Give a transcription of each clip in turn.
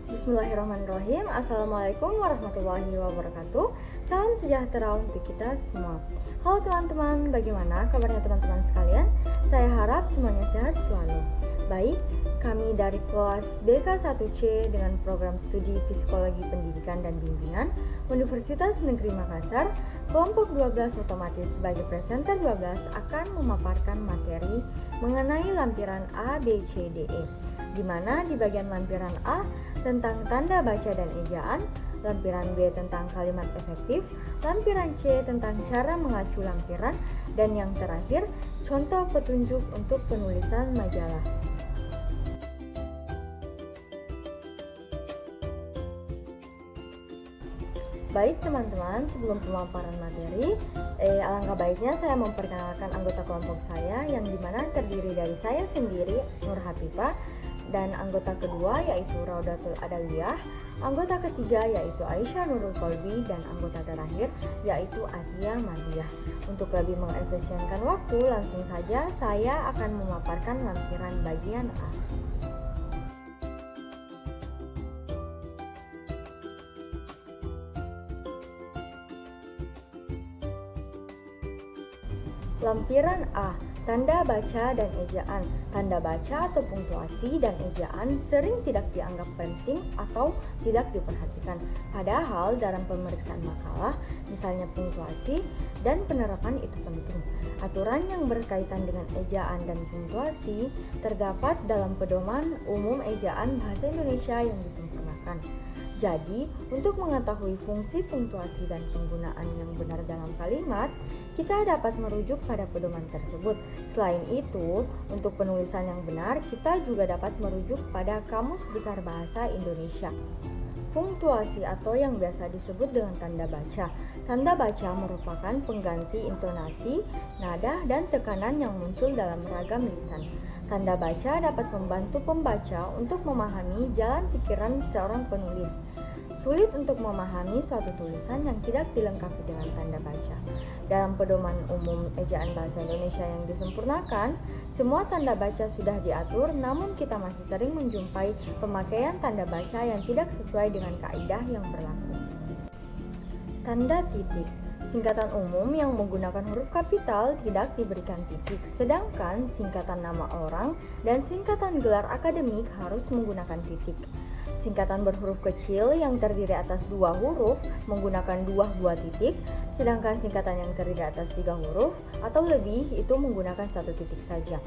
Bismillahirrahmanirrahim. Assalamualaikum warahmatullahi wabarakatuh. Salam sejahtera untuk kita semua. Halo teman-teman, bagaimana kabarnya teman-teman sekalian? Saya harap semuanya sehat selalu. Baik, kami dari kelas BK1C dengan program studi Psikologi Pendidikan dan Bimbingan Universitas Negeri Makassar, kelompok 12 otomatis sebagai presenter 12 akan memaparkan materi mengenai lampiran A, B, C, D, E, di mana di bagian lampiran A tentang tanda baca dan ejaan, lampiran B tentang kalimat efektif, lampiran C tentang cara mengacu lampiran, dan yang terakhir, contoh petunjuk untuk penulisan majalah. Baik teman-teman, sebelum pemaparan materi, alangkah baiknya saya memperkenalkan anggota kelompok saya yang dimana terdiri dari saya sendiri, Nur Hafifah, dan anggota kedua yaitu Raudatul Adawiyah, anggota ketiga yaitu Aisyah Nurul Kolbi, dan anggota terakhir yaitu Atia Madiyah. Untuk lebih mengefisienkan waktu, langsung saja saya akan memaparkan lampiran bagian A. Lampiran A, tanda baca dan ejaan. Tanda baca atau punktuasi dan ejaan sering tidak dianggap penting atau tidak diperhatikan. Padahal dalam pemeriksaan makalah, misalnya punktuasi dan penerapan itu penting. Aturan yang berkaitan dengan ejaan dan punktuasi terdapat dalam Pedoman Umum Ejaan Bahasa Indonesia yang disempurnakan. Jadi, untuk mengetahui fungsi punktuasi dan penggunaan yang benar dalam kalimat, kita dapat merujuk pada pedoman tersebut. Selain itu, untuk penulisan yang benar, kita juga dapat merujuk pada Kamus Besar Bahasa Indonesia. Punktuasi atau yang biasa disebut dengan tanda baca. Tanda baca merupakan pengganti intonasi, nada, dan tekanan yang muncul dalam ragam lisan. Tanda baca dapat membantu pembaca untuk memahami jalan pikiran seorang penulis. Sulit untuk memahami suatu tulisan yang tidak dilengkapi dengan tanda baca. Dalam Pedoman Umum Ejaan Bahasa Indonesia yang disempurnakan, semua tanda baca sudah diatur, namun kita masih sering menjumpai pemakaian tanda baca yang tidak sesuai dengan kaidah yang berlaku. Tanda titik. Singkatan umum yang menggunakan huruf kapital tidak diberikan titik, sedangkan singkatan nama orang dan singkatan gelar akademik harus menggunakan titik. Singkatan berhuruf kecil yang terdiri atas 2 huruf menggunakan 2 buah titik, sedangkan singkatan yang terdiri atas 3 huruf atau lebih itu menggunakan 1 titik saja.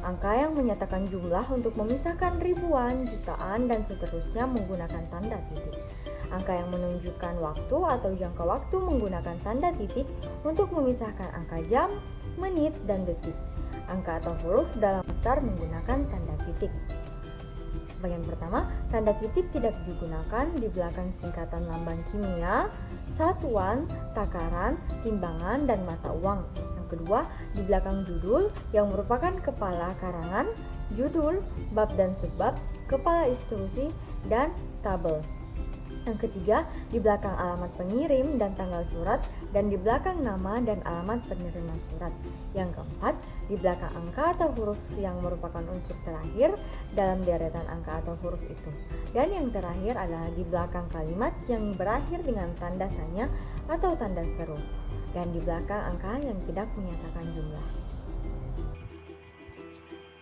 Angka yang menyatakan jumlah untuk memisahkan ribuan, jutaan, dan seterusnya menggunakan tanda titik. Angka yang menunjukkan waktu atau jangka waktu menggunakan tanda titik untuk memisahkan angka jam, menit, dan detik. Angka atau huruf dalam daftar menggunakan tanda titik. Bagian pertama, tanda titik tidak digunakan di belakang singkatan lambang kimia, satuan, takaran, timbangan, dan mata uang. Yang kedua, di belakang judul yang merupakan kepala karangan, judul, bab dan subbab, kepala instruksi, dan tabel. Yang ketiga, di belakang alamat pengirim dan tanggal surat, dan di belakang nama dan alamat penerima surat. Yang keempat, di belakang angka atau huruf yang merupakan unsur terakhir dalam deretan angka atau huruf itu. Dan yang terakhir adalah di belakang kalimat yang berakhir dengan tanda tanya atau tanda seru, dan di belakang angka yang tidak menyatakan jumlah.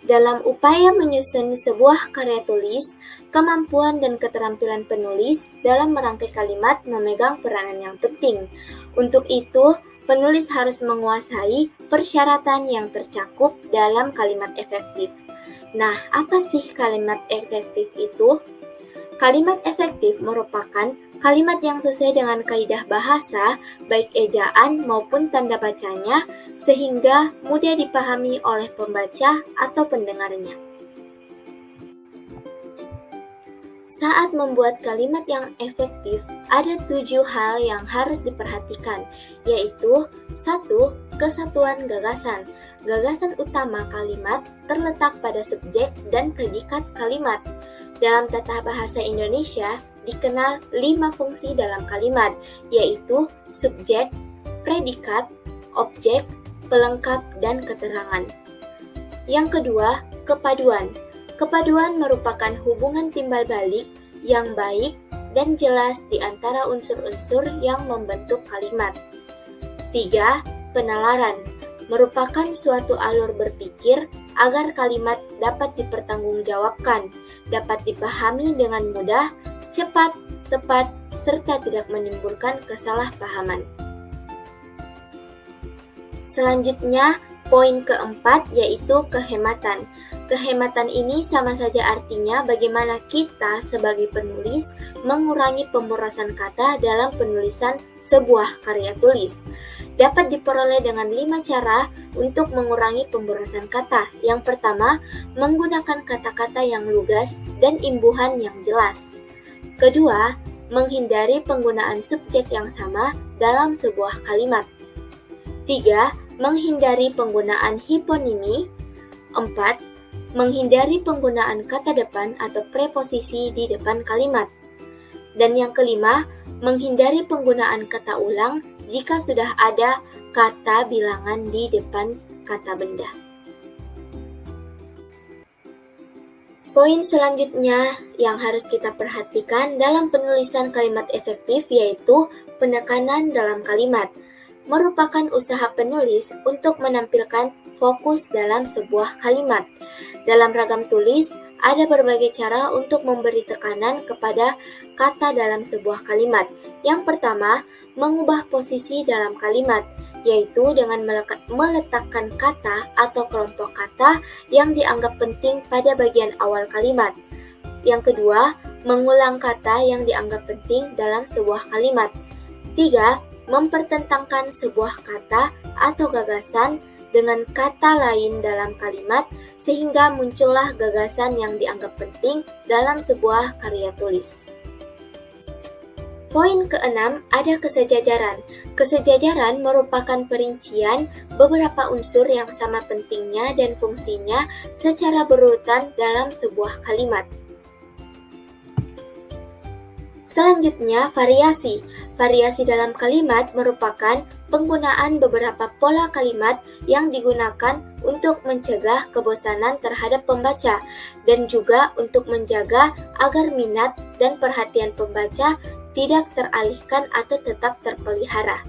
Dalam upaya menyusun sebuah karya tulis, kemampuan dan keterampilan penulis dalam merangkai kalimat memegang peranan yang penting. Untuk itu, penulis harus menguasai persyaratan yang tercakup dalam kalimat efektif. Nah, apa sih kalimat efektif itu? Kalimat efektif merupakan kalimat yang sesuai dengan kaidah bahasa, baik ejaan maupun tanda bacanya, sehingga mudah dipahami oleh pembaca atau pendengarnya. Saat membuat kalimat yang efektif, ada 7 hal yang harus diperhatikan, yaitu 1. Kesatuan gagasan. Gagasan utama kalimat terletak pada subjek dan predikat kalimat. Dalam tata bahasa Indonesia, dikenal 5 fungsi dalam kalimat, yaitu subjek, predikat, objek, pelengkap, dan keterangan. Yang kedua, kepaduan. Kepaduan merupakan hubungan timbal balik yang baik dan jelas di antara unsur-unsur yang membentuk kalimat. 3. Penalaran merupakan suatu alur berpikir agar kalimat dapat dipertanggungjawabkan, dapat dipahami dengan mudah, cepat, tepat, serta tidak menimbulkan kesalahpahaman. Selanjutnya, poin keempat yaitu kehematan. Kehematan ini sama saja artinya bagaimana kita sebagai penulis mengurangi pemborosan kata dalam penulisan sebuah karya tulis. Dapat diperoleh dengan 5 cara untuk mengurangi pemborosan kata. Yang pertama, menggunakan kata-kata yang lugas dan imbuhan yang jelas. Kedua, menghindari penggunaan subjek yang sama dalam sebuah kalimat. 3. Menghindari penggunaan hiponimi. 4. Menghindari penggunaan kata depan atau preposisi di depan kalimat. Dan yang kelima, menghindari penggunaan kata ulang jika sudah ada kata bilangan di depan kata benda. Poin selanjutnya yang harus kita perhatikan dalam penulisan kalimat efektif yaitu penekanan dalam kalimat. Merupakan usaha penulis untuk menampilkan fokus dalam sebuah kalimat. Dalam ragam tulis, ada berbagai cara untuk memberi tekanan kepada kata dalam sebuah kalimat. Yang pertama, mengubah posisi dalam kalimat, yaitu dengan meletakkan kata atau kelompok kata yang dianggap penting pada bagian awal kalimat. Yang kedua, mengulang kata yang dianggap penting dalam sebuah kalimat. 3. Mempertentangkan sebuah kata atau gagasan dengan kata lain dalam kalimat sehingga muncullah gagasan yang dianggap penting dalam sebuah karya tulis. Poin keenam, ada kesejajaran. Kesejajaran merupakan perincian beberapa unsur yang sama pentingnya dan fungsinya secara berurutan dalam sebuah kalimat. Selanjutnya, variasi. Variasi dalam kalimat merupakan penggunaan beberapa pola kalimat yang digunakan untuk mencegah kebosanan terhadap pembaca dan juga untuk menjaga agar minat dan perhatian pembaca tidak teralihkan atau tetap terpelihara.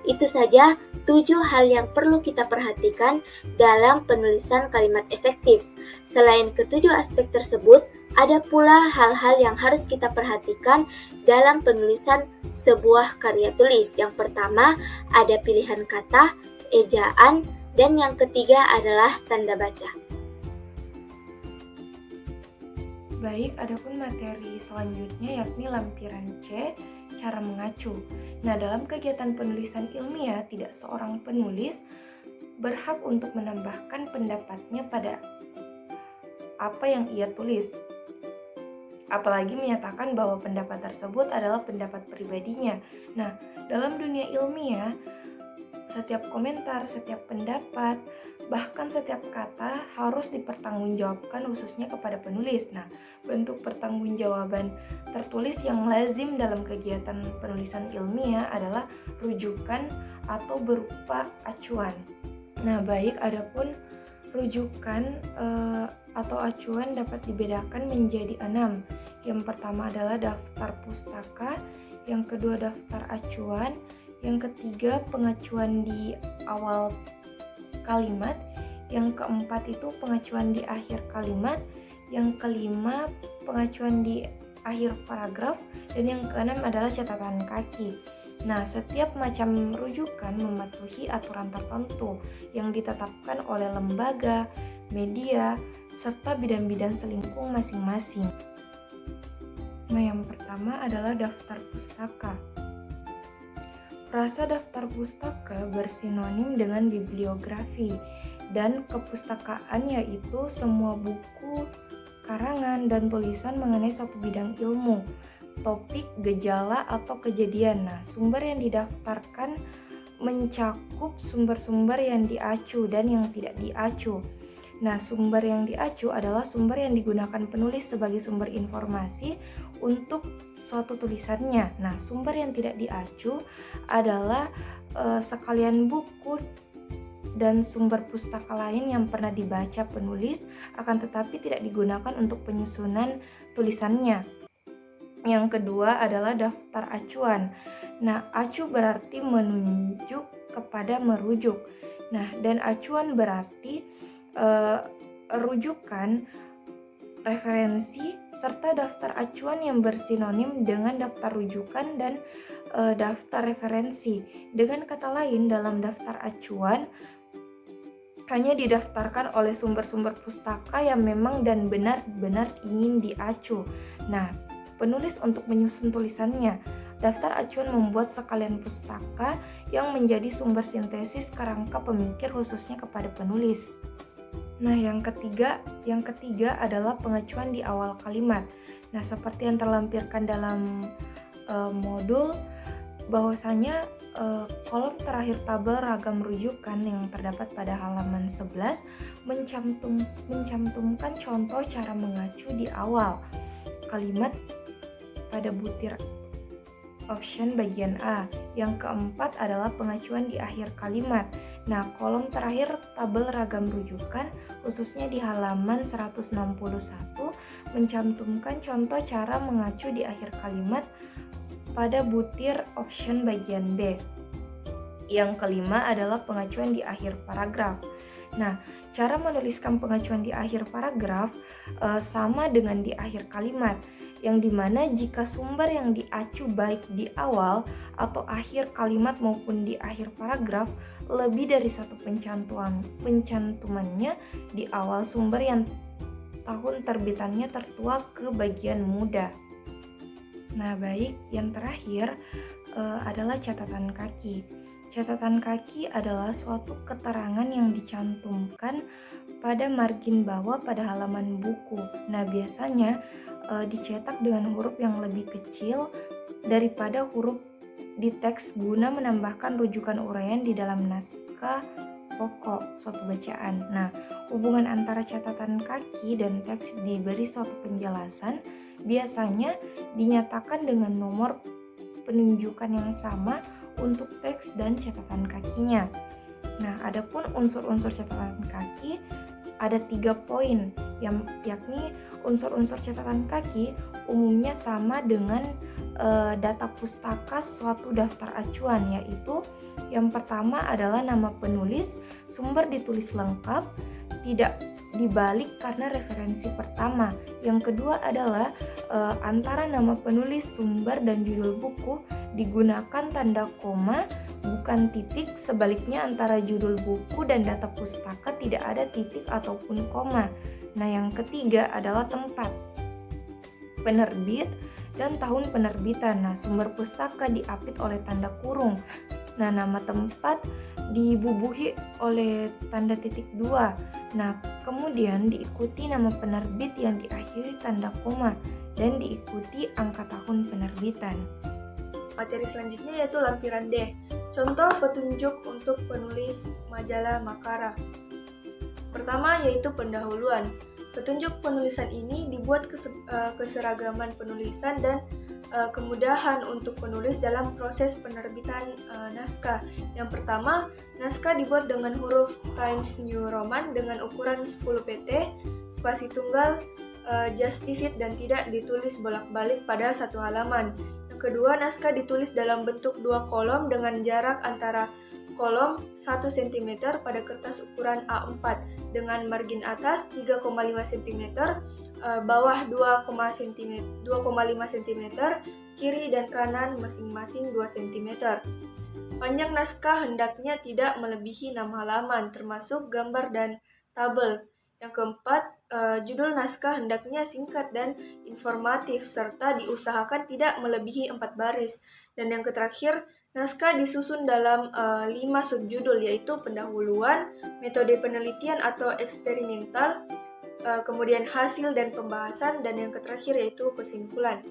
Itu saja 7 hal yang perlu kita perhatikan dalam penulisan kalimat efektif. Selain ketujuh aspek tersebut, ada pula hal-hal yang harus kita perhatikan dalam penulisan sebuah karya tulis. Yang pertama, ada pilihan kata, ejaan, dan yang ketiga adalah tanda baca. Baik, adapun materi selanjutnya yakni lampiran C, cara mengacu. Nah, dalam kegiatan penulisan ilmiah, tidak seorang penulis berhak untuk menambahkan pendapatnya pada apa yang ia tulis, apalagi menyatakan bahwa pendapat tersebut adalah pendapat pribadinya. Nah, dalam dunia ilmiah, setiap komentar, setiap pendapat, bahkan setiap kata harus dipertanggungjawabkan khususnya kepada penulis. Nah, bentuk pertanggungjawaban tertulis yang lazim dalam kegiatan penulisan ilmiah adalah rujukan atau berupa acuan. Nah, baik, adapun rujukan atau acuan dapat dibedakan menjadi 6. Yang pertama adalah daftar pustaka, yang kedua daftar acuan, yang ketiga pengacuan di awal kalimat, yang keempat itu pengacuan di akhir kalimat, yang kelima pengacuan di akhir paragraf, dan yang keenam adalah catatan kaki. Nah, setiap macam rujukan mematuhi aturan tertentu yang ditetapkan oleh lembaga, media, serta bidang-bidang selingkuh masing-masing. Nah, yang pertama adalah daftar pustaka. Frasa daftar pustaka bersinonim dengan bibliografi dan kepustakaan, yaitu semua buku, karangan, dan tulisan mengenai suatu bidang ilmu, topik, gejala, atau kejadian. Nah, sumber yang didaftarkan mencakup sumber-sumber yang diacu dan yang tidak diacu. Nah, sumber yang diacu adalah sumber yang digunakan penulis sebagai sumber informasi untuk suatu tulisannya. Nah, sumber yang tidak diacu adalah sekalian buku dan sumber pustaka lain yang pernah dibaca penulis, akan tetapi tidak digunakan untuk penyusunan tulisannya. Yang kedua adalah daftar acuan. Nah, acu berarti menunjuk kepada merujuk. Nah, dan acuan berarti rujukan, referensi, serta daftar acuan yang bersinonim dengan daftar rujukan dan daftar referensi. Dengan kata lain, dalam daftar acuan hanya didaftarkan oleh sumber-sumber pustaka yang memang dan benar-benar ingin diacu. Nah, penulis untuk menyusun tulisannya. Daftar acuan membuat sekalian pustaka yang menjadi sumber sintesis kerangka pemikir khususnya kepada penulis. Nah, yang ketiga adalah pengacuan di awal kalimat. Nah, seperti yang terlampirkan dalam modul, bahwasanya kolom terakhir tabel ragam rujukan yang terdapat pada halaman 11 mencantumkan contoh cara mengacu di awal kalimat pada butir option bagian A. Yang keempat adalah pengacuan di akhir kalimat. Nah, kolom terakhir tabel ragam rujukan, khususnya di halaman 161, mencantumkan contoh cara mengacu di akhir kalimat pada butir option bagian B. Yang kelima adalah pengacuan di akhir paragraf. Nah, cara menuliskan pengacuan di akhir paragraf sama dengan di akhir kalimat, yang dimana jika sumber yang diacu baik di awal atau akhir kalimat maupun di akhir paragraf lebih dari satu pencantumannya di awal sumber yang tahun terbitannya tertuang ke bagian muda. Nah, baik, yang terakhir adalah catatan kaki. Catatan kaki adalah suatu keterangan yang dicantumkan pada margin bawah pada halaman buku. Nah, biasanya dicetak dengan huruf yang lebih kecil daripada huruf di teks guna menambahkan rujukan uraian di dalam naskah pokok suatu bacaan. Nah, hubungan antara catatan kaki dan teks diberi suatu penjelasan biasanya dinyatakan dengan nomor penunjukan yang sama untuk teks dan catatan kakinya. Nah, adapun unsur-unsur catatan kaki ada 3 poin, yakni unsur-unsur catatan kaki umumnya sama dengan data pustaka suatu daftar acuan, yaitu yang pertama adalah nama penulis, sumber ditulis lengkap, tidak dibalik karena referensi pertama. Yang kedua adalah antara nama penulis, sumber, dan judul buku digunakan tanda koma bukan titik, sebaliknya antara judul buku dan data pustaka tidak ada titik ataupun koma. Nah, yang ketiga adalah tempat penerbit dan tahun penerbitan. Nah, sumber pustaka diapit oleh tanda kurung. Nah, nama tempat dibubuhi oleh tanda titik 2. Nah, kemudian diikuti nama penerbit yang diakhiri tanda koma dan diikuti angka tahun penerbitan. Materi selanjutnya yaitu lampiran D. Contoh petunjuk untuk penulis majalah Makara. Pertama yaitu pendahuluan. Petunjuk penulisan ini dibuat keseragaman penulisan dan kemudahan untuk penulis dalam proses penerbitan naskah. Yang pertama, naskah dibuat dengan huruf Times New Roman dengan ukuran 10 pt, spasi tunggal, justifit dan tidak ditulis bolak-balik pada satu halaman. Yang kedua, naskah ditulis dalam bentuk 2 kolom dengan jarak antara kolom 1 cm pada kertas ukuran A4 dengan margin atas 3,5 cm, bawah 2,5 cm, kiri dan kanan masing-masing 2 cm. Panjang naskah hendaknya tidak melebihi 6 halaman, termasuk gambar dan tabel. Yang keempat, judul naskah hendaknya singkat dan informatif, serta diusahakan tidak melebihi 4 baris. Dan yang terakhir, naskah disusun dalam 5 subjudul, yaitu pendahuluan, metode penelitian atau eksperimental, kemudian hasil dan pembahasan, dan yang terakhir yaitu kesimpulan.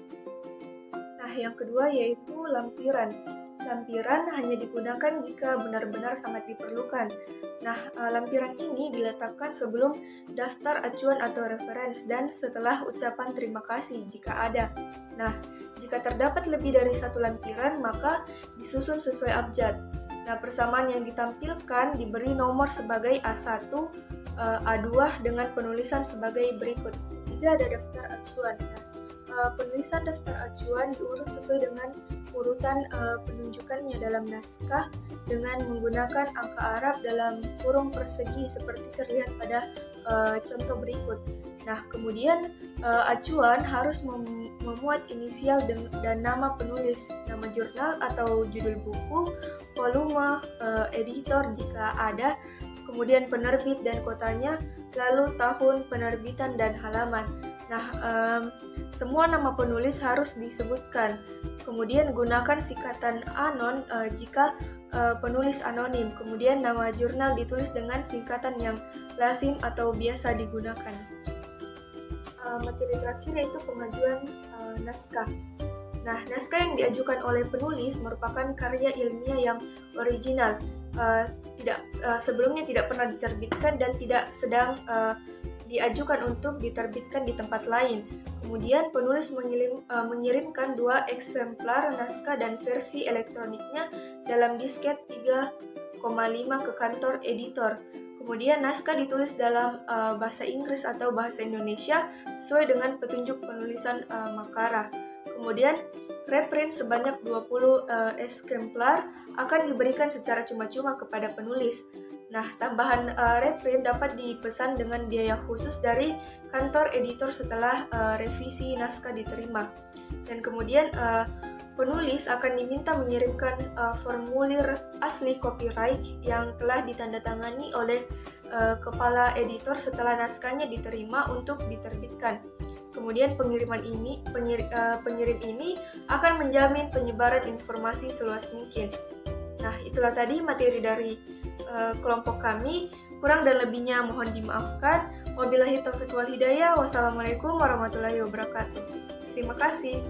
Nah, yang kedua yaitu lampiran. Lampiran hanya digunakan jika benar-benar sangat diperlukan. Nah, lampiran ini diletakkan sebelum daftar acuan atau referens dan setelah ucapan terima kasih jika ada. Nah, jika terdapat lebih dari satu lampiran, maka disusun sesuai abjad. Nah, persamaan yang ditampilkan diberi nomor sebagai A1, A2 dengan penulisan sebagai berikut. Jika ada daftar acuan. penulisan daftar acuan diurut sesuai dengan urutan penunjukannya dalam naskah dengan menggunakan angka Arab dalam kurung persegi seperti terlihat pada contoh berikut. Nah, kemudian acuan harus memuat inisial dan nama penulis, nama jurnal atau judul buku, volume, editor jika ada, kemudian penerbit dan kotanya, lalu tahun penerbitan dan halaman. Nah, semua nama penulis harus disebutkan. Kemudian gunakan singkatan anon jika penulis anonim. Kemudian nama jurnal ditulis dengan singkatan yang lazim atau biasa digunakan. Materi terakhir yaitu pengajuan naskah. Nah, naskah yang diajukan oleh penulis merupakan karya ilmiah yang original, sebelumnya tidak pernah diterbitkan dan tidak sedang diajukan untuk diterbitkan di tempat lain. Kemudian penulis mengirimkan 2 eksemplar naskah dan versi elektroniknya dalam disket 3,5 ke kantor editor. Kemudian naskah ditulis dalam bahasa Inggris atau bahasa Indonesia sesuai dengan petunjuk penulisan Makara. Kemudian reprint sebanyak 20 eksemplar akan diberikan secara cuma-cuma kepada penulis. Nah, tambahan reprint dapat dipesan dengan biaya khusus dari kantor editor setelah revisi naskah diterima. Dan kemudian penulis akan diminta mengirimkan formulir asli copyright yang telah ditandatangani oleh kepala editor setelah naskahnya diterima untuk diterbitkan. Kemudian pengirim ini akan menjamin penyebaran informasi seluas mungkin. Nah, itulah tadi materi dari kelompok kami. Kurang dan lebihnya mohon dimaafkan. Wabillahi taufiq wal hidayah. Wassalamualaikum warahmatullahi wabarakatuh. Terima kasih.